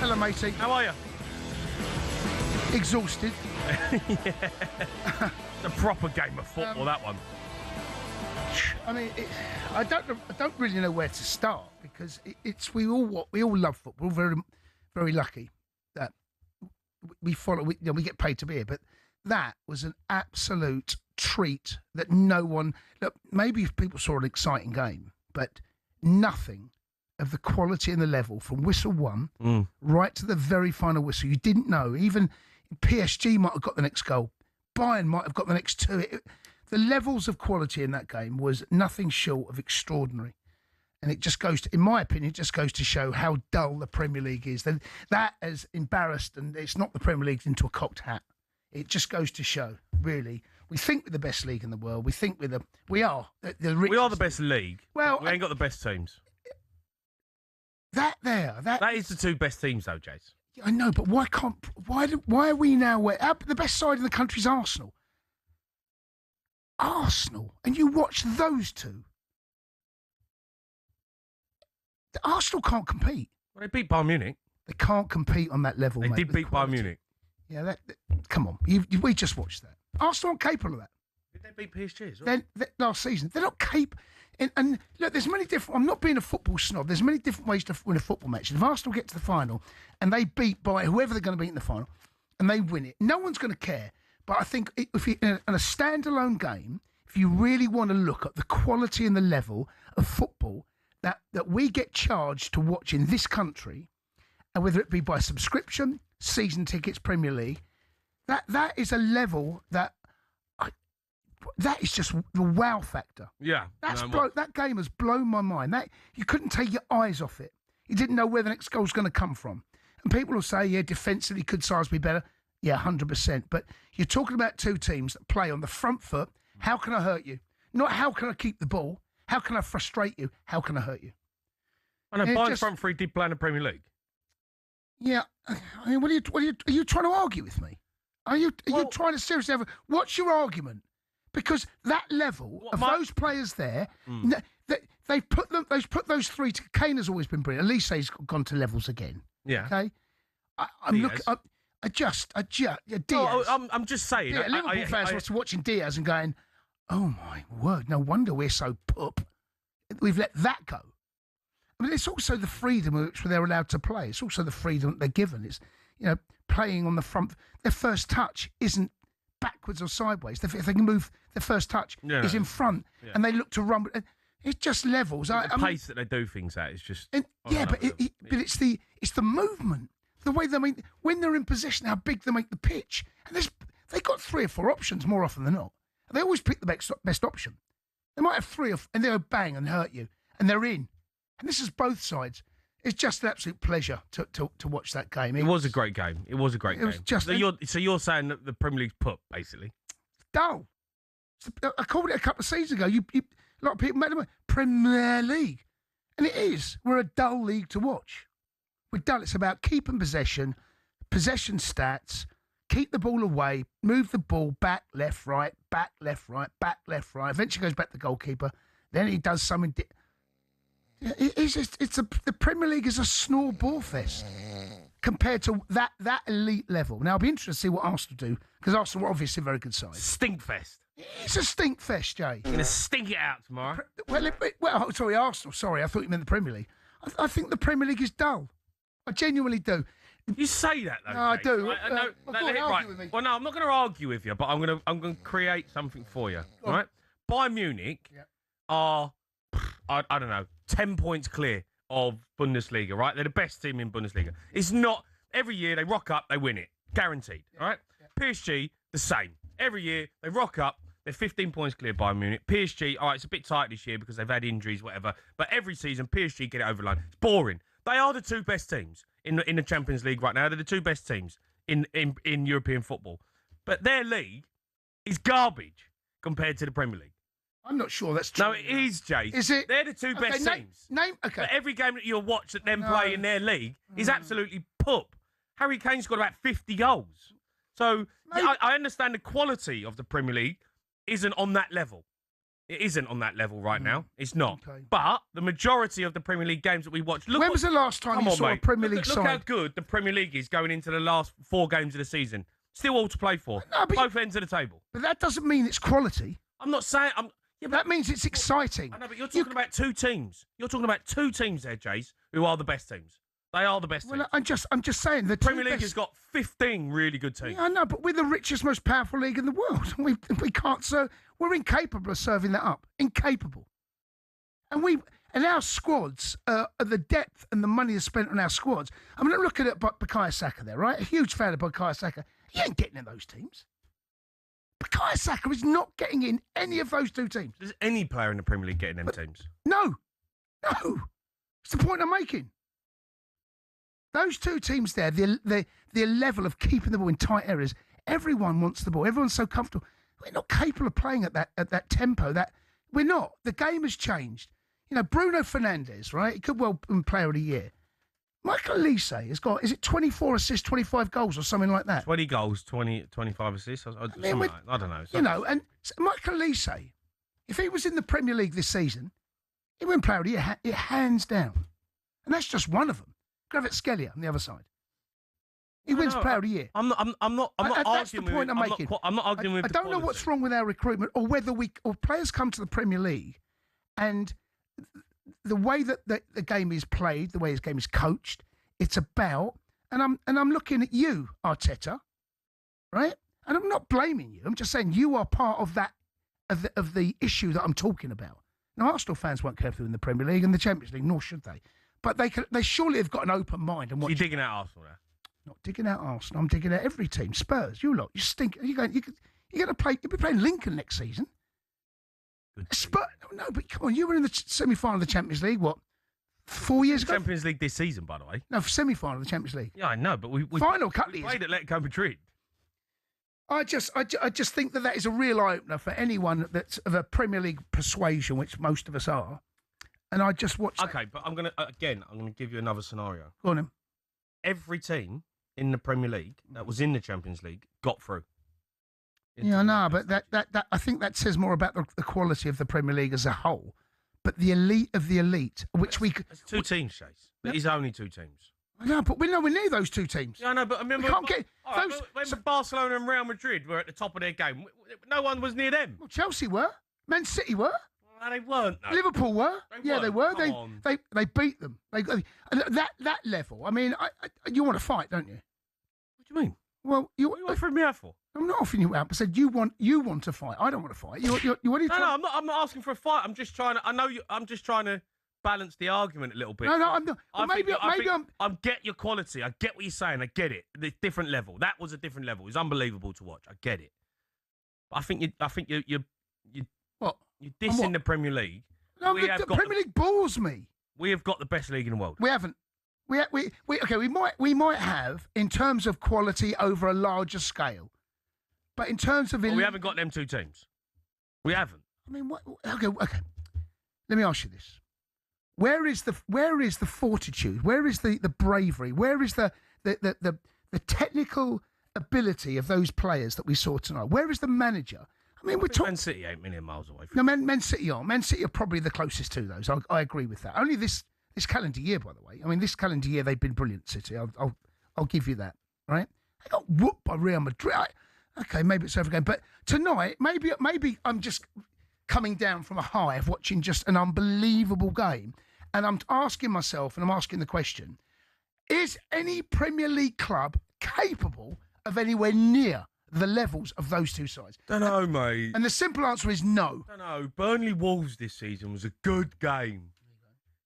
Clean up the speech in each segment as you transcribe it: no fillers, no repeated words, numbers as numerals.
Hello, matey. How are you? Exhausted. Yeah. The proper game of football, that one. I mean, I don't really know where to start because we all love football. Very, very lucky that we follow. We get paid to be here, but that was an absolute treat that no one. Look, maybe if people saw an exciting game, but nothing of the quality and the level from whistle one right to the very final whistle. You didn't know. Even PSG might have got the next goal. Bayern might have got the next two. The levels of quality in that game was nothing short of extraordinary. And it just goes to, in my opinion, it just goes to show how dull the Premier League is. That has embarrassed, and it's not the Premier League into a cocked hat. It just goes to show, really. We think we're the best league in the world. We think we are the richest. We are the best league. Well, we ain't got the best teams. That is the two best teams, though, Jace. I know, but why are we now the best side in the country is Arsenal? Arsenal, and you watch those two. Arsenal can't compete. Well, they beat Bayern Munich. They can't compete on that level. They mate, did beat Bayern Munich. Yeah, come on. We just watched that. Arsenal aren't capable of that. Did they beat PSG as well? Last season, they're not capable. And look, there's many different. I'm not being a football snob. There's many different ways to win a football match. If Arsenal get to the final and they beat by whoever they're going to beat in the final, and they win it, no one's going to care. But I think if you, in a standalone game, if you really want to look at the quality and the level of football that we get charged to watch in this country, and whether it be by subscription, season tickets, Premier League, that is a level that is just the wow factor. Yeah. That game has blown my mind. That you couldn't take your eyes off it. You didn't know where the next goal's going to come from. And people will say, yeah, defensively could size be better. Yeah, 100%. But you're talking about two teams that play on the front foot. How can I hurt you? Not how can I keep the ball? How can I frustrate you? How can I hurt you? I know Bayern's front three did play in the Premier League. Yeah, I mean, are you trying to argue with me? Are you trying to seriously have what's your argument? Because that level of those players there, they've put those three. Kane has always been brilliant. Elise has gone to levels again. Yeah. Okay. I'm looking. Diaz. I'm just saying. Yeah, Liverpool fans were watching Diaz and going, "Oh my word! No wonder we're so poop. We've let that go." I mean, it's also the freedom which they're allowed to play. It's also the freedom that they're given. It's playing on the front. Their first touch isn't backwards or sideways. If they can move, their first touch is in front, and they look to run. It just levels. The pace that they do things at is just. But it's the movement, the way when they're in possession, how big they make the pitch, and they got 3 or 4 options more often than not. They always pick the best option. They might have 3 and they go bang and hurt you, and they're in. And this is both sides. It's just an absolute pleasure to watch that game. It was a great game. It was a great game. Was just so you're saying that the Premier League's pup, basically? Dull. I called it a couple of seasons ago. A lot of people made it Premier League. And it is. We're a dull league to watch. We're dull. It's about keeping possession stats, keep the ball away, move the ball back, left, right, back, left, right, back, left, right. Eventually goes back to the goalkeeper. Then he does something. The Premier League is a snore ball fest compared to that elite level. Now, I'll be interested to see what Arsenal do, because Arsenal are obviously a very good side. Stink fest. It's a stink fest, Jay. You're going to stink it out tomorrow. Sorry, Arsenal. Sorry, I thought you meant the Premier League. I think the Premier League is dull. I genuinely do. You say that, though. No, I do. Right. With me. Well, no, I'm not going to argue with you, but I'm going to create something for you. All right? Bayern Munich are, I don't know, 10 points clear of Bundesliga, right? They're the best team in Bundesliga. It's not every year they rock up, they win it. Guaranteed, all right? PSG, the same. Every year they rock up, they're 15 points clear by Munich. PSG, all right, it's a bit tight this year because they've had injuries, whatever. But every season, PSG get it over the line. It's boring. They are the 2 best teams in the Champions League right now. They're the 2 best teams in European football. But their league is garbage compared to the Premier League. I'm not sure that's true. No, it is, Jay. Is it? They're the 2 best teams. Okay. But every game that you'll watch that them play in their league is absolutely poop. Harry Kane's got about 50 goals. So I understand the quality of the Premier League isn't on that level. It isn't on that level right now. It's not. Okay. But the majority of the Premier League games that we watch... When was the last time you saw a Premier League side? Look how good the Premier League is going into the last 4 games of the season. Still all to play for. No, both ends of the table. But that doesn't mean it's quality. I'm not saying... that means it's exciting. I know, but you're talking about 2 teams. You're talking about 2 teams there, Jace, who are the best teams. They are the best teams. I'm just saying the Premier League has got 15 really good teams. Yeah, I know, but we're the richest, most powerful league in the world. We can't serve. We're incapable of serving that up. Incapable. And our squads, the depth and the money that's spent on our squads. I mean, look at it, Bukayo Saka there, right? A huge fan of Bukayo Saka. He ain't getting in those teams. Bukayo Saka is not getting in any of those 2 teams. Does any player in the Premier League get in them teams? No. It's the point I'm making. Those 2 teams there, the level of keeping the ball in tight areas, everyone wants the ball. Everyone's so comfortable. We're not capable of playing at that tempo. We're not. The game has changed. You know, Bruno Fernandes, right? He could well be player of the year. Michael Olise has got, is it 24 assists, 25 goals or something like that? 20 goals, 25 assists, I don't know. You know, and Michael Olise, if he was in the Premier League this season, he wouldn't player of the year, hands down. And that's just one of them. Kvaratskhelia on the other side. He wins player of the year. I'm not arguing. That's the point I'm making. I'm not arguing with. I don't know what's wrong with our recruitment, or whether players come to the Premier League, and the way that the game is played, the way this game is coached, it's about. And I'm looking at you, Arteta, right? And I'm not blaming you. I'm just saying you are part of that of the issue that I'm talking about. Now, Arsenal fans won't care if they're in the Premier League and the Champions League, nor should they. But they surely have got an open mind. And you're digging out Arsenal there? Not digging out Arsenal. I'm digging out every team. Spurs, you lot, you stink. You're going to play. You'll be playing Lincoln next season. Spurs, no, but come on, you were in the semi-final of the Champions League. What? 4 years ago. Champions League this season, by the way. No, semi-final of the Champions League. Yeah, I know, but we final couple of years. Played at Atletico Madrid. I just think that is a real eye-opener for anyone that's of a Premier League persuasion, which most of us are. And I just watched. Okay, but I'm gonna give you another scenario. Go on, then. Every team in the Premier League that was in the Champions League got through. Yeah, no, but that I think that says more about the quality of the Premier League as a whole. But the elite of the elite, which It's 2 teams, Chase. It is only 2 teams. No, but we're nowhere near those 2 teams. Yeah, I know, but I remember we can't get those. When Barcelona and Real Madrid were at the top of their game, no one was near them. Well, Chelsea were. Man City were. No, they weren't. No. Liverpool were. They were. They beat them. That level. I mean, you want to fight, don't you? What do you mean? Well, what are you offering me out for? I'm not offering you out. I said you want to fight. I don't want to fight. What are you trying? No, I'm not asking for a fight. I'm just trying to. I know you. I'm just trying to balance the argument a little bit. No, I'm not. Well, I get your quality. I get what you're saying. I get it. The different level. That was a different level. It was unbelievable to watch. I get it. But I think you. What? You're dissing the Premier League. No, the Premier League bores me. We have got the best league in the world. We haven't. We might have in terms of quality over a larger scale, but in terms of we haven't got them 2 teams. We haven't. I mean, okay. Let me ask you this: Where is the fortitude? Where is the bravery? Where is the technical ability of those players that we saw tonight? Where is the manager? I mean, we're talking. Man City 8 million miles away from. No, Man City are. Man City are probably the closest to those. I agree with that. Only this calendar year, by the way. I mean, this calendar year they've been brilliant. City. I'll give you that. Right? They got whooped by Real Madrid. Okay, maybe it's over again, but tonight, maybe I'm just coming down from a high of watching just an unbelievable game, and I'm asking myself, and I'm asking the question: is any Premier League club capable of anywhere near the levels of those 2 sides? Don't know, mate. And the simple answer is no. Don't know. Burnley Wolves this season was a good game.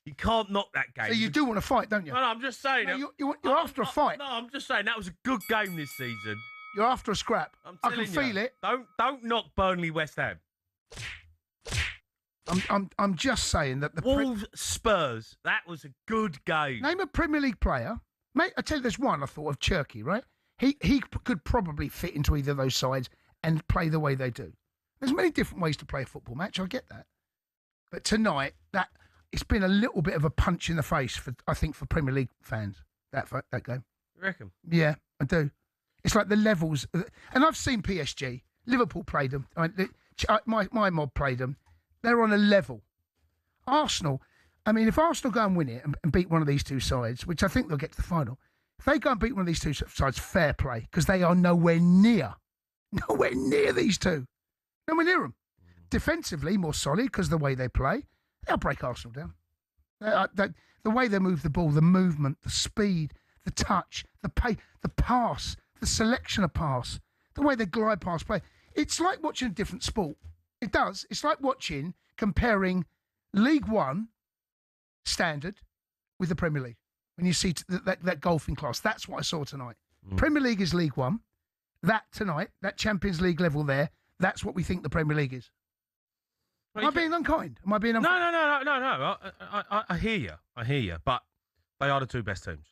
You can't knock that game. So you do want to fight, don't you? No, I'm just saying. No, you're after a fight. No, I'm just saying that was a good game this season. You're after a scrap. I can feel it. Don't knock Burnley West Ham. I'm just saying that the Wolves Spurs. That was a good game. Name a Premier League player, mate. I tell you, there's one I thought of, Cherky, right? He could probably fit into either of those sides and play the way they do. There's many different ways to play a football match. I get that, but tonight it's been a little bit of a punch in the face for Premier League fans. That game. You reckon? Yeah, I do. It's like the levels, and I've seen PSG. Liverpool played them. My mob played them. They're on a level. Arsenal, I mean, if Arsenal go and win it and beat one of these two sides, which I think they'll get to the final, if they go and beat one of these two sides, fair play, because they are nowhere near these two. Nowhere near them. Defensively, more solid because the way they play, they'll break Arsenal down. The way they move the ball, the movement, the speed, the touch, the pass, the selection of pass, the way they glide past play. It's like watching a different sport. It does. It's like comparing League One standard with the Premier League. When you see that golfing class, that's what I saw tonight. Premier League is League One. That tonight, that Champions League level there, that's what we think the Premier League is. Am I being unkind? Am I being unfair? No. I hear you. But they are the two best teams.